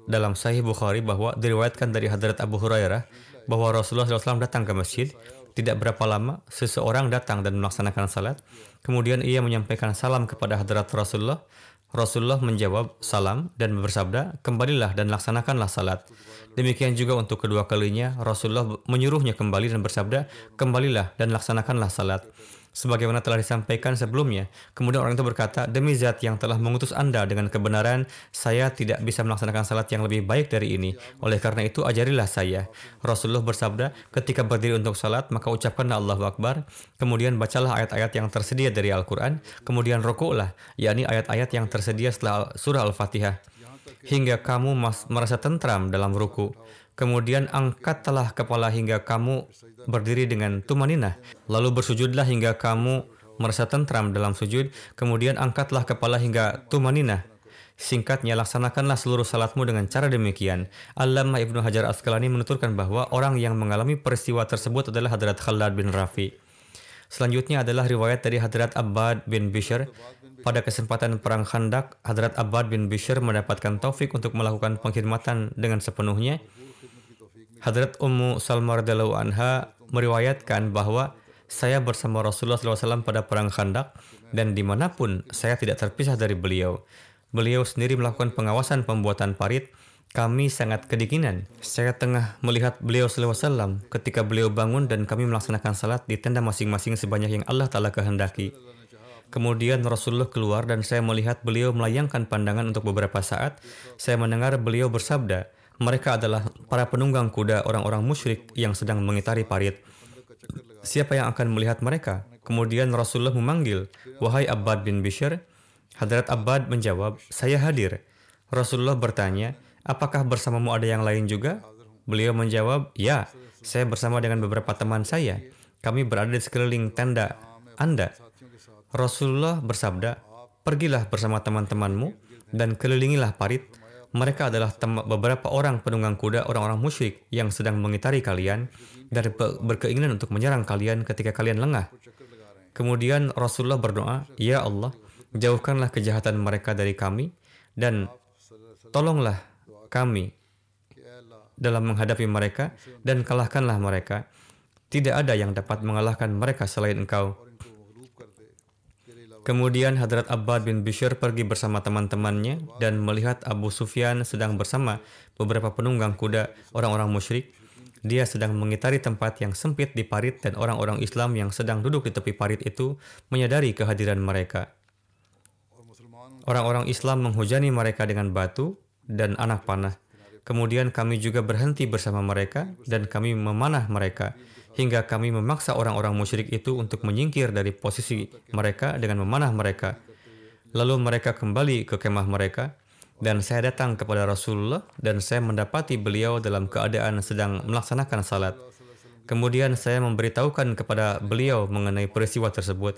dalam Sahih Bukhari bahwa diriwayatkan dari Hadrat Abu Hurairah bahwa Rasulullah SAW datang ke masjid. Tidak berapa lama, seseorang datang dan melaksanakan salat. Kemudian ia menyampaikan salam kepada Hadrat Rasulullah. Rasulullah menjawab salam dan bersabda, kembalilah dan laksanakanlah salat. Demikian juga untuk kedua kalinya, Rasulullah menyuruhnya kembali dan bersabda, kembalilah dan laksanakanlah salat. Sebagaimana telah disampaikan sebelumnya, kemudian orang itu berkata, demi zat yang telah mengutus Anda dengan kebenaran, saya tidak bisa melaksanakan salat yang lebih baik dari ini. Oleh karena itu, ajarilah saya. Rasulullah bersabda, ketika berdiri untuk salat, maka ucapkanlah Allahu Akbar, kemudian bacalah ayat-ayat yang tersedia dari Al-Quran, kemudian rukuklah, yakni ayat-ayat yang tersedia setelah surah Al-Fatihah, hingga kamu merasa tentram dalam ruku. Kemudian angkatlah kepala hingga kamu berdiri dengan tumaninah. Lalu bersujudlah hingga kamu merasa tentram dalam sujud. Kemudian angkatlah kepala hingga tumaninah. Singkatnya, laksanakanlah seluruh salatmu dengan cara demikian. Allamah Ibnu Hajar Asqalani menuturkan bahwa orang yang mengalami peristiwa tersebut adalah Hadrat Khalad bin Rafi. Selanjutnya adalah riwayat dari Hadrat Abbad bin Bishr. Pada kesempatan Perang Khandak, Hadrat Abbad bin Bishr mendapatkan taufik untuk melakukan pengkhidmatan dengan sepenuhnya. Hadrat Ummu Salma radhiyallahu anha meriwayatkan bahwa saya bersama Rasulullah SAW pada Perang Khandak dan dimanapun saya tidak terpisah dari beliau. Beliau sendiri melakukan pengawasan pembuatan parit. Kami sangat kedinginan. Saya tengah melihat beliau SAW ketika beliau bangun dan kami melaksanakan salat di tenda masing-masing sebanyak yang Allah Ta'ala kehendaki. Kemudian Rasulullah keluar dan saya melihat beliau melayangkan pandangan untuk beberapa saat. Saya mendengar beliau bersabda, mereka adalah para penunggang kuda orang-orang musyrik yang sedang mengitari parit. Siapa yang akan melihat mereka? Kemudian Rasulullah memanggil, wahai Abbad bin Bishr. Hadrat Abbad menjawab, saya hadir. Rasulullah bertanya, apakah bersamamu ada yang lain juga? Beliau menjawab, ya, saya bersama dengan beberapa teman saya. Kami berada di sekeliling tenda Anda. Rasulullah bersabda, pergilah bersama teman-temanmu dan kelilingilah parit. Mereka adalah beberapa orang penunggang kuda orang-orang musyrik yang sedang mengitari kalian dan berkeinginan untuk menyerang kalian ketika kalian lengah. Kemudian Rasulullah berdoa, ya Allah, jauhkanlah kejahatan mereka dari kami dan tolonglah kami dalam menghadapi mereka dan kalahkanlah mereka. Tidak ada yang dapat mengalahkan mereka selain Engkau. Kemudian Hadrat Abbad bin Bishr pergi bersama teman-temannya dan melihat Abu Sufyan sedang bersama beberapa penunggang kuda orang-orang musyrik. Dia sedang mengitari tempat yang sempit di parit dan orang-orang Islam yang sedang duduk di tepi parit itu menyadari kehadiran mereka. Orang-orang Islam menghujani mereka dengan batu dan anak panah. Kemudian kami juga berhenti bersama mereka dan kami memanah mereka hingga kami memaksa orang-orang musyrik itu untuk menyingkir dari posisi mereka dengan memanah mereka. Lalu mereka kembali ke kemah mereka dan saya datang kepada Rasulullah dan saya mendapati beliau dalam keadaan sedang melaksanakan salat. Kemudian saya memberitahukan kepada beliau mengenai peristiwa tersebut.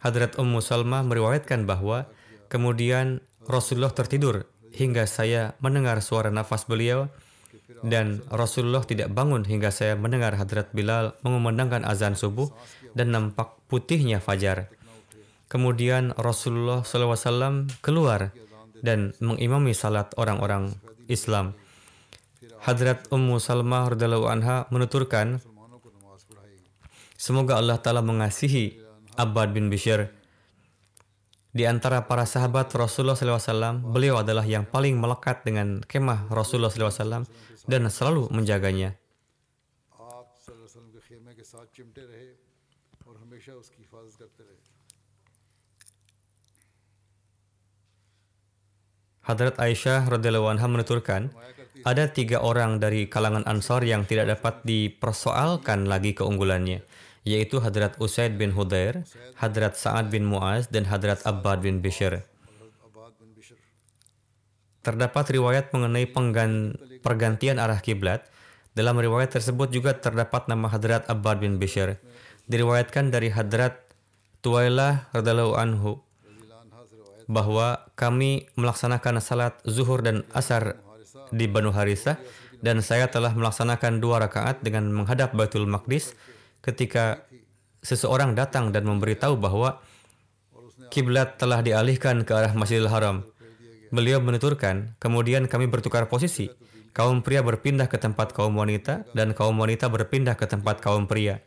Hadrat Ummu Salmah meriwayatkan bahwa kemudian Rasulullah tertidur hingga saya mendengar suara nafas beliau dan Rasulullah tidak bangun hingga saya mendengar Hadrat Bilal mengumandangkan azan subuh dan nampak putihnya fajar. Kemudian Rasulullah SAW keluar dan mengimami salat orang-orang Islam. Hadrat Ummu Salmah radhiyallahu anha menuturkan, semoga Allah Ta'ala mengasihi Abbad bin Bishr. Di antara para sahabat Rasulullah SAW, beliau adalah yang paling melekat dengan kemah Rasulullah SAW dan selalu menjaganya. Hadrat Aisyah radhiyallahu anha menuturkan, ada 3 orang dari kalangan Ansar yang tidak dapat dipersoalkan lagi keunggulannya, yaitu Hadrat Usaid bin Hudair, Hadrat Sa'ad bin Mu'az, dan Hadrat Abbad bin Bishr. Terdapat riwayat mengenai pergantian arah kiblat. Dalam riwayat tersebut juga terdapat nama Hadrat Abbad bin Bishr. Diriwayatkan dari Hadrat Tuwailah radhiyallahu anhu bahwa kami melaksanakan salat zuhur dan asar di Banu Harithah dan saya telah melaksanakan 2 rakaat dengan menghadap Baitul Maqdis ketika seseorang datang dan memberitahu bahwa kiblat telah dialihkan ke arah Masjidil Haram. Beliau menuturkan, kemudian kami bertukar posisi. Kaum pria berpindah ke tempat kaum wanita dan kaum wanita berpindah ke tempat kaum pria.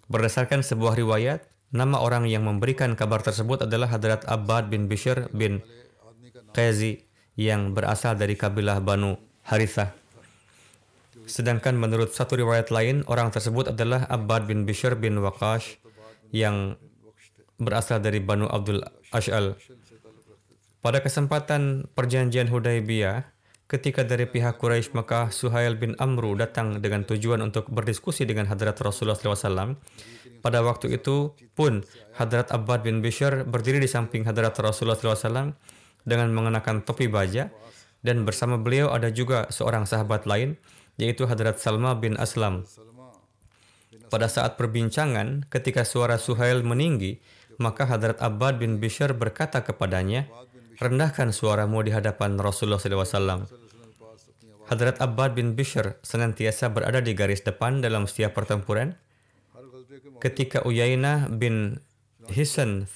Berdasarkan sebuah riwayat, nama orang yang memberikan kabar tersebut adalah Hadrat Abbad bin Bishr bin Qazi yang berasal dari kabilah Banu Harithah. Sedangkan menurut satu riwayat lain, orang tersebut adalah Abbad bin Bishr bin Waqash yang berasal dari Banu Abdul Ash'al. Pada kesempatan perjanjian Hudaybiyah, ketika dari pihak Quraisy Mekah Suhail bin Amru datang dengan tujuan untuk berdiskusi dengan Hadrat Rasulullah SAW, pada waktu itu pun Hadrat Abbad bin Bishr berdiri di samping Hadrat Rasulullah SAW dengan mengenakan topi baja, dan bersama beliau ada juga seorang sahabat lain, yaitu Hadrat Salma bin Aslam. Pada saat perbincangan, ketika suara Suhail meninggi, maka Hadrat Abbad bin Bishr berkata kepadanya, rendahkan suaramu di hadapan Rasulullah SAW. Hadrat Abbad bin Bishr senantiasa berada di garis depan dalam setiap pertempuran. Ketika Uyainah bin Hisan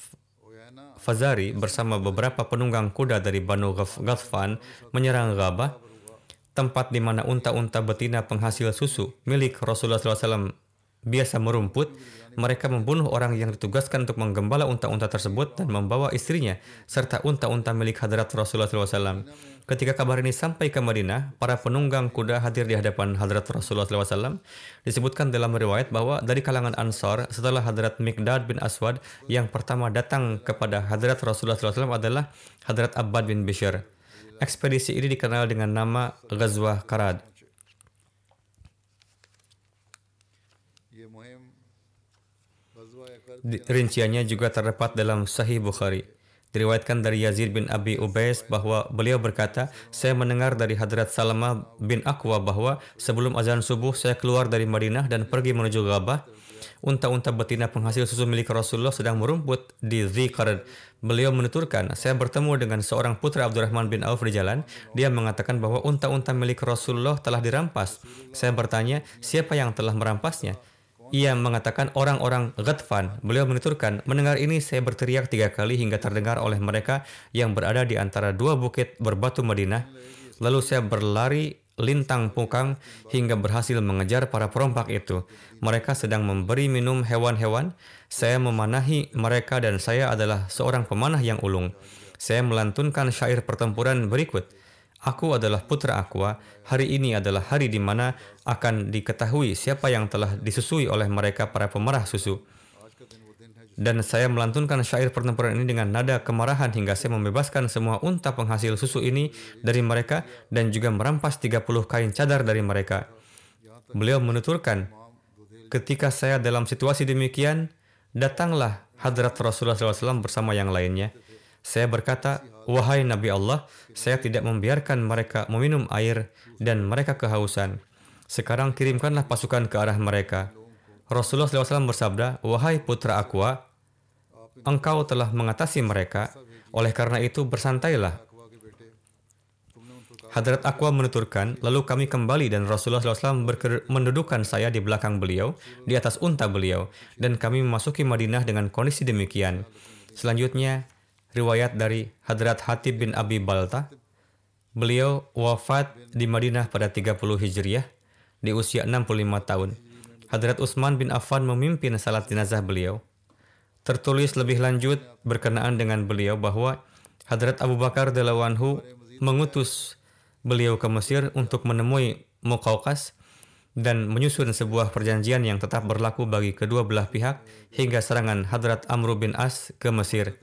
Fazari bersama beberapa penunggang kuda dari Banu Ghatfan menyerang Ghabah, tempat di mana unta-unta betina penghasil susu milik Rasulullah SAW biasa merumput, mereka membunuh orang yang ditugaskan untuk menggembala unta-unta tersebut dan membawa istrinya serta unta-unta milik Hadrat Rasulullah SAW. Ketika kabar ini sampai ke Madinah, para penunggang kuda hadir di hadapan Hadrat Rasulullah SAW. Disebutkan dalam riwayat bahwa dari kalangan Ansar, setelah Hadrat Miqdad bin Aswad, yang pertama datang kepada Hadrat Rasulullah SAW adalah Hadrat Abbad bin Bishr. Ekspedisi ini dikenal dengan nama Ghazwah Karad. Rinciannya juga terdapat dalam Sahih Bukhari. Diriwayatkan dari Yazid bin Abi Ubais bahwa beliau berkata, saya mendengar dari Hadrat Salamah bin Aqwa bahwa sebelum azan subuh saya keluar dari Madinah dan pergi menuju Ghabah. Unta-unta betina penghasil susu milik Rasulullah sedang merumput di Dzikard. Beliau menuturkan, saya bertemu dengan seorang putra Abdurrahman bin Auf di jalan. Dia mengatakan bahwa unta-unta milik Rasulullah telah dirampas. Saya bertanya, siapa yang telah merampasnya? Ia mengatakan orang-orang Ghatfan. Beliau menuturkan, mendengar ini saya berteriak 3 kali hingga terdengar oleh mereka yang berada di antara 2 bukit berbatu Madinah. Lalu saya berlari lintang pungkang hingga berhasil mengejar para perompak itu. Mereka sedang memberi minum hewan-hewan. Saya memanahi mereka dan saya adalah seorang pemanah yang ulung. Saya melantunkan syair pertempuran berikut. Aku adalah putra Aqwa. Hari ini adalah hari di mana akan diketahui siapa yang telah disusui oleh mereka para pemerah susu. Dan saya melantunkan syair pertempuran ini dengan nada kemarahan hingga saya membebaskan semua unta penghasil susu ini dari mereka dan juga merampas 30 kain cadar dari mereka. Beliau menuturkan, ketika saya dalam situasi demikian, datanglah Hadrat Rasulullah SAW bersama yang lainnya. Saya berkata, wahai Nabi Allah, saya tidak membiarkan mereka meminum air dan mereka kehausan. Sekarang kirimkanlah pasukan ke arah mereka. Rasulullah SAW bersabda, wahai putra Aqwa, engkau telah mengatasi mereka, oleh karena itu bersantailah. Hadrat Aqwa menuturkan, lalu kami kembali dan Rasulullah SAW mendudukkan saya di belakang beliau, di atas unta beliau, dan kami memasuki Madinah dengan kondisi demikian. Selanjutnya, riwayat dari Hadrat Hatib bin Abi Balta. Beliau wafat di Madinah pada 30 Hijriah, di usia 65 tahun. Hadrat Utsman bin Affan memimpin salat jenazah beliau. Tertulis lebih lanjut berkenaan dengan beliau bahwa Hadrat Abu Bakar radhiyallahu anhu mengutus beliau ke Mesir untuk menemui Muqawqas dan menyusun sebuah perjanjian yang tetap berlaku bagi kedua belah pihak hingga serangan Hadrat Amr bin As ke Mesir.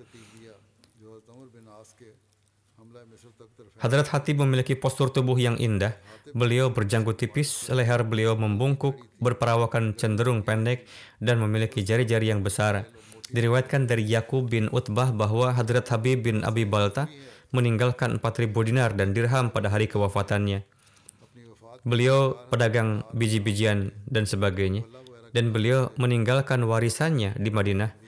Hadrat Hatib memiliki postur tubuh yang indah. Beliau berjanggut tipis, leher beliau membungkuk, berperawakan cenderung pendek, dan memiliki jari-jari yang besar. Diriwayatkan dari Yakub bin Utbah bahwa Hadrat Habib bin Abi Balta meninggalkan 4.000 dinar dan dirham pada hari kewafatannya. Beliau pedagang biji-bijian dan sebagainya, dan beliau meninggalkan warisannya di Madinah.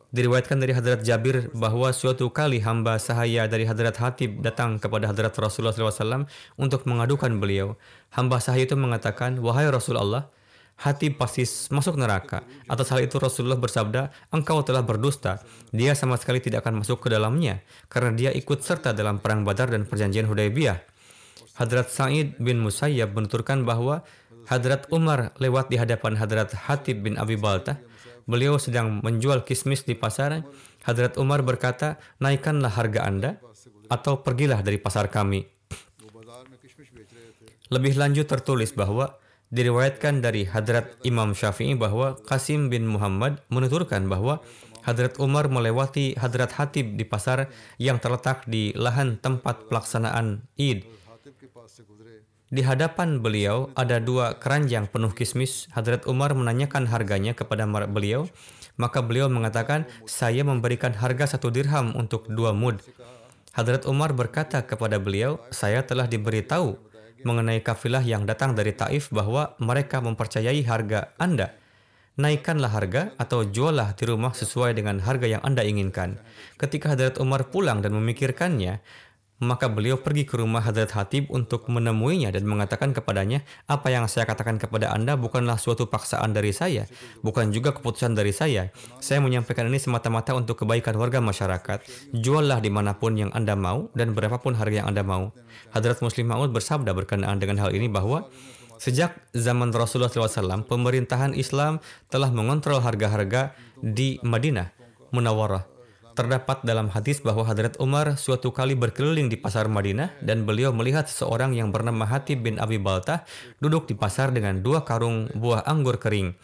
Diriwayatkan dari Hadrat Jabir bahwa suatu kali hamba sahaya dari Hadrat Hatib datang kepada Hadrat Rasulullah SAW untuk mengadukan beliau. Hamba sahaya itu mengatakan, wahai Rasulullah, Hatib pasti masuk neraka. Atas hal itu Rasulullah bersabda, engkau telah berdusta. Dia sama sekali tidak akan masuk ke dalamnya, karena dia ikut serta dalam perang Badar dan perjanjian Hudaybiyah. Hadrat Sa'id bin Musayyab menuturkan bahwa Hadrat Umar lewat di hadapan Hadrat Hatib bin Abi Balta. Beliau sedang menjual kismis di pasar. Hadrat Umar berkata, naikkanlah harga Anda atau pergilah dari pasar kami. Lebih lanjut tertulis bahwa diriwayatkan dari Hadrat Imam Syafi'i bahwa Qasim bin Muhammad menuturkan bahwa Hadrat Umar melewati Hadrat Hatib di pasar yang terletak di lahan tempat pelaksanaan Id. Di hadapan beliau ada 2 keranjang penuh kismis. Hadrat Umar menanyakan harganya kepada beliau. Maka beliau mengatakan, saya memberikan harga 1 dirham untuk 2 mud. Hadrat Umar berkata kepada beliau, saya telah diberitahu mengenai kafilah yang datang dari Taif bahwa mereka mempercayai harga Anda. Naikkanlah harga atau juallah di rumah sesuai dengan harga yang Anda inginkan. Ketika Hadrat Umar pulang dan memikirkannya, maka beliau pergi ke rumah Hadrat Hatib untuk menemuinya dan mengatakan kepadanya, apa yang saya katakan kepada Anda bukanlah suatu paksaan dari saya, bukan juga keputusan dari saya. Saya menyampaikan ini semata-mata untuk kebaikan warga masyarakat. Juallah dimanapun yang Anda mau dan berapapun harga yang Anda mau. Hadrat Muslim Maud bersabda berkenaan dengan hal ini bahwa sejak zaman Rasulullah SAW, pemerintahan Islam telah mengontrol harga-harga di Madinah Munawwarah. Terdapat dalam hadis bahwa Hadrat Umar suatu kali berkeliling di pasar Madinah dan beliau melihat seseorang yang bernama Hatib bin Abi Balta duduk di pasar dengan 2 karung buah anggur kering.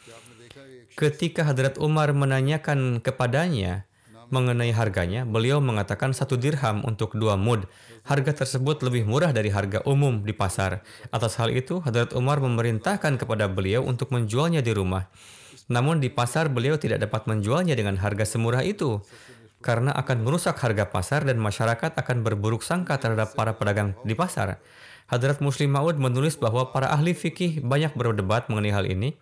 Ketika Hadrat Umar menanyakan kepadanya mengenai harganya, beliau mengatakan 1 dirham untuk 2 mud. Harga tersebut lebih murah dari harga umum di pasar. Atas hal itu, Hadrat Umar memerintahkan kepada beliau untuk menjualnya di rumah. Namun di pasar beliau tidak dapat menjualnya dengan harga semurah itu, karena akan merusak harga pasar dan masyarakat akan berburuk sangka terhadap para pedagang di pasar. Hadrat Muslim Maud menulis bahwa para ahli fikih banyak berdebat mengenai hal ini.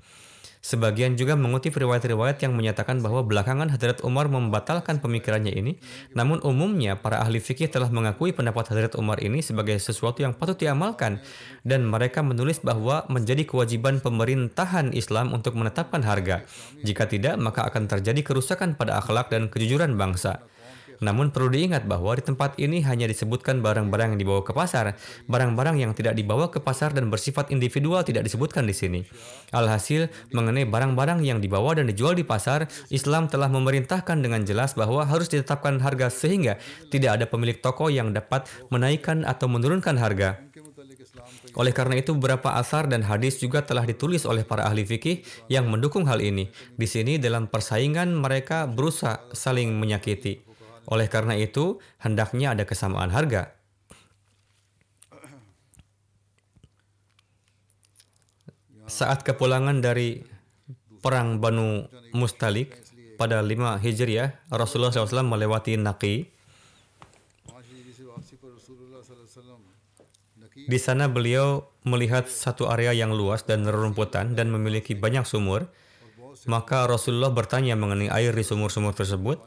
Sebagian juga mengutip riwayat-riwayat yang menyatakan bahwa belakangan Hadrat Umar membatalkan pemikirannya ini. Namun umumnya para ahli fikih telah mengakui pendapat Hadrat Umar ini sebagai sesuatu yang patut diamalkan. Dan mereka menulis bahwa menjadi kewajiban pemerintahan Islam untuk menetapkan harga. Jika tidak, maka akan terjadi kerusakan pada akhlak dan kejujuran bangsa. Namun perlu diingat bahwa di tempat ini hanya disebutkan barang-barang yang dibawa ke pasar. Barang-barang yang tidak dibawa ke pasar dan bersifat individual tidak disebutkan di sini. Alhasil, mengenai barang-barang yang dibawa dan dijual di pasar, Islam telah memerintahkan dengan jelas bahwa harus ditetapkan harga sehingga tidak ada pemilik toko yang dapat menaikkan atau menurunkan harga. Oleh karena itu, beberapa asar dan hadis juga telah ditulis oleh para ahli fikih yang mendukung hal ini. Di sini dalam persaingan mereka berusaha saling menyakiti. Oleh karena itu, hendaknya ada kesamaan harga. Saat kepulangan dari perang Banu Mustalik pada 5 Hijriah, Rasulullah SAW melewati Naqi. Di sana beliau melihat satu area yang luas dan rerumputan dan memiliki banyak sumur. Maka Rasulullah bertanya mengenai air di sumur-sumur tersebut.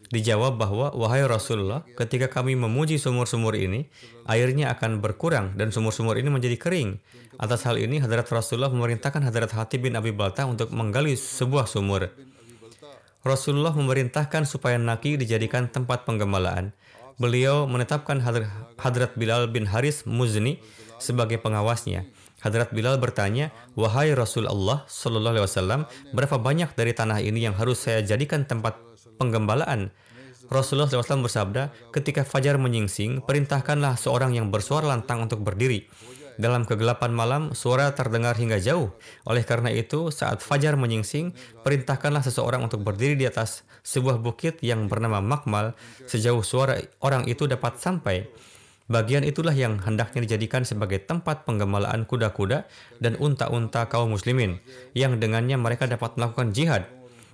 Dijawab bahwa, wahai Rasulullah, ketika kami memuji sumur-sumur ini, airnya akan berkurang dan sumur-sumur ini menjadi kering. Atas hal ini, Hadrat Rasulullah memerintahkan Hadrat Hatib bin Abi Baltah untuk menggali sebuah sumur. Rasulullah memerintahkan supaya Naqi dijadikan tempat penggembalaan. Beliau menetapkan Hadrat Bilal bin Haris Muzni sebagai pengawasnya. Hadrat Bilal bertanya, wahai Rasulullah Shallallahu Alaihi Wasallam, berapa banyak dari tanah ini yang harus saya jadikan tempat penggembalaan? Rasulullah SAW bersabda, ketika fajar menyingsing, perintahkanlah seorang yang bersuara lantang untuk berdiri. Dalam kegelapan malam, suara terdengar hingga jauh. Oleh karena itu, saat fajar menyingsing, perintahkanlah seseorang untuk berdiri di atas sebuah bukit yang bernama Makmal, sejauh suara orang itu dapat sampai. Bagian itulah yang hendaknya dijadikan sebagai tempat penggembalaan kuda-kuda dan unta-unta kaum muslimin, yang dengannya mereka dapat melakukan jihad,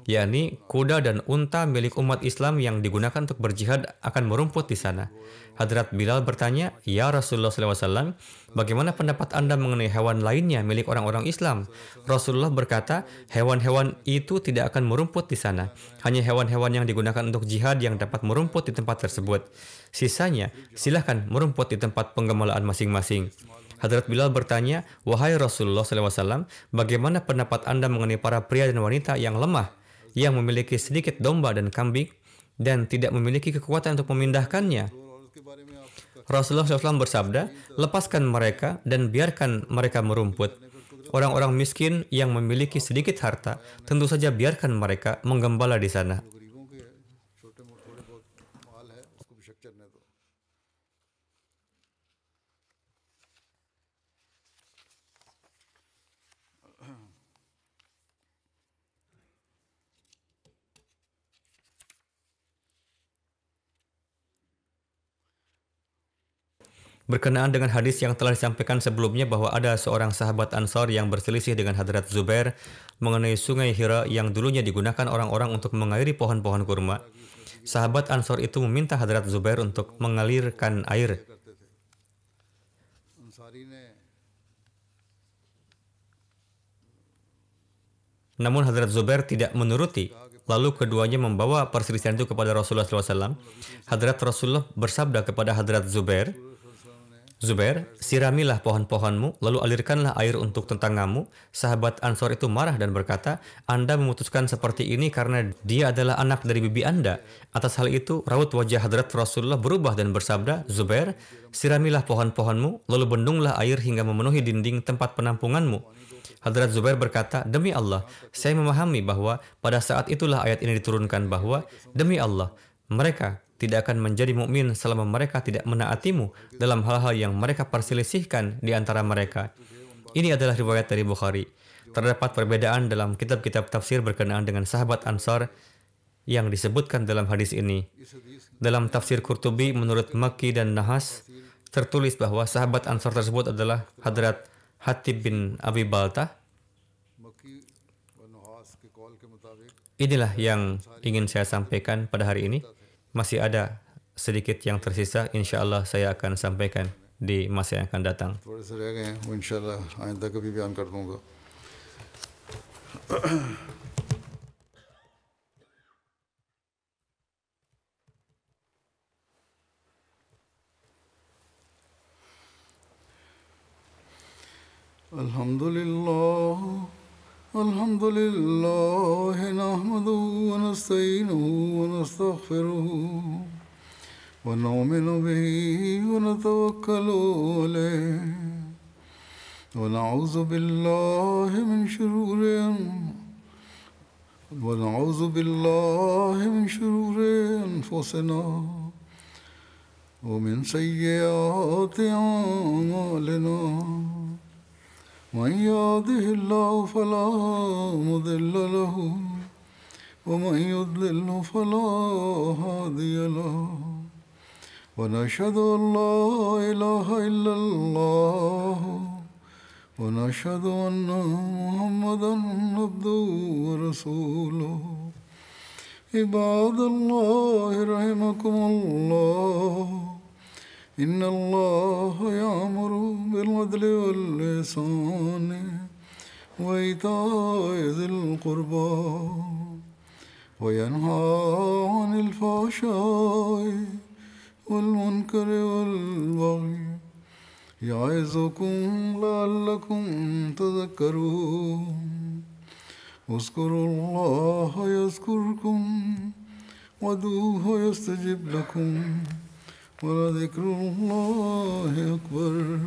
yakni kuda dan unta milik umat Islam yang digunakan untuk berjihad akan merumput di sana. Hadrat Bilal bertanya, ya Rasulullah SAW, bagaimana pendapat Anda mengenai hewan lainnya milik orang-orang Islam? Rasulullah berkata, hewan-hewan itu tidak akan merumput di sana. Hanya hewan-hewan yang digunakan untuk jihad yang dapat merumput di tempat tersebut. Sisanya, silahkan merumput di tempat penggembalaan masing-masing. Hadrat Bilal bertanya, wahai Rasulullah SAW, bagaimana pendapat Anda mengenai para pria dan wanita yang lemah, yang memiliki sedikit domba dan kambing, dan tidak memiliki kekuatan untuk memindahkannya? Rasulullah SAW bersabda, lepaskan mereka dan biarkan mereka merumput. Orang-orang miskin yang memiliki sedikit harta, tentu saja biarkan mereka menggembala di sana. Berkenaan dengan hadis yang telah disampaikan sebelumnya bahwa ada seorang sahabat Ansar yang berselisih dengan Hadrat Zubair mengenai sungai Hira yang dulunya digunakan orang-orang untuk mengairi pohon-pohon kurma. Sahabat Ansar itu meminta Hadrat Zubair untuk mengalirkan air. Namun Hadrat Zubair tidak menuruti. Lalu keduanya membawa perselisihan itu kepada Rasulullah SAW. Hadrat Rasulullah bersabda kepada Hadrat Zubair, Zubair, siramilah pohon-pohonmu, lalu alirkanlah air untuk tentanggamu. Sahabat Ansor itu marah dan berkata, Anda memutuskan seperti ini karena dia adalah anak dari bibi Anda. Atas hal itu, raut wajah Hadrat Rasulullah berubah dan bersabda, Zubair, siramilah pohon-pohonmu, lalu bendunglah air hingga memenuhi dinding tempat penampunganmu. Hadrat Zubair berkata, demi Allah, saya memahami bahwa pada saat itulah ayat ini diturunkan bahwa, demi Allah, mereka tidak akan menjadi mukmin selama mereka tidak menaatimu dalam hal-hal yang mereka perselisihkan di antara mereka. Ini adalah riwayat dari Bukhari. Terdapat perbedaan dalam kitab-kitab tafsir berkenaan dengan sahabat Ansar yang disebutkan dalam hadis ini. Dalam tafsir Qurtubi menurut Makki dan Nahas tertulis bahwa sahabat Ansar tersebut adalah Hadrat Hatib bin Abi Baltah. Inilah yang ingin saya sampaikan pada hari ini. Masih ada sedikit yang tersisa, insya Allah saya akan sampaikan di masa yang akan datang. Alhamdulillah, alhamdulillah, nahmaduhu wa nasta'inuhu wa nastaghfiruh. ونؤمن به ونتوكل عليه ونعوذ بالله من شرور أنفسنا ومن سيئات أعمالنا من يهده الله فلا مضل له ومن يضلل فلا هادي له ونشهد أن لا إله إلا الله ونشهد أن محمدا عبده ورسوله عباد الله رحمكم الله إن الله يأمر بالعدل والإحسان وإيتاء ذي القربى وينهى عن الفحشاء والمنكر والبغي يعظكم لعلكم تذكرون اذكروا الله يذكركم وادعوه يستجب لكم ولذكر الله أكبر